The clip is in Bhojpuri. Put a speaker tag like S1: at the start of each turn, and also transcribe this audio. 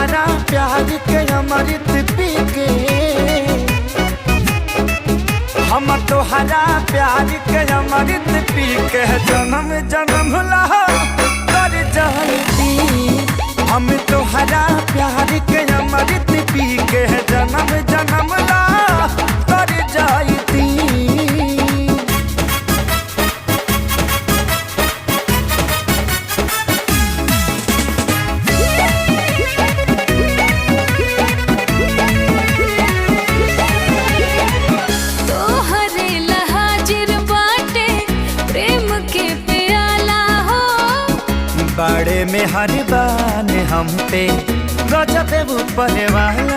S1: तोहरा प्यार के अमृत पी के, हम तोहरा प्यार के अमृत पी के जन्म जन्म ला कर जाती। हम तोहरा प्यार के अमृत पी के जन्म जन्म ला कर जाती। बड़े में हर बान हम पे गजब ऊपर वाला।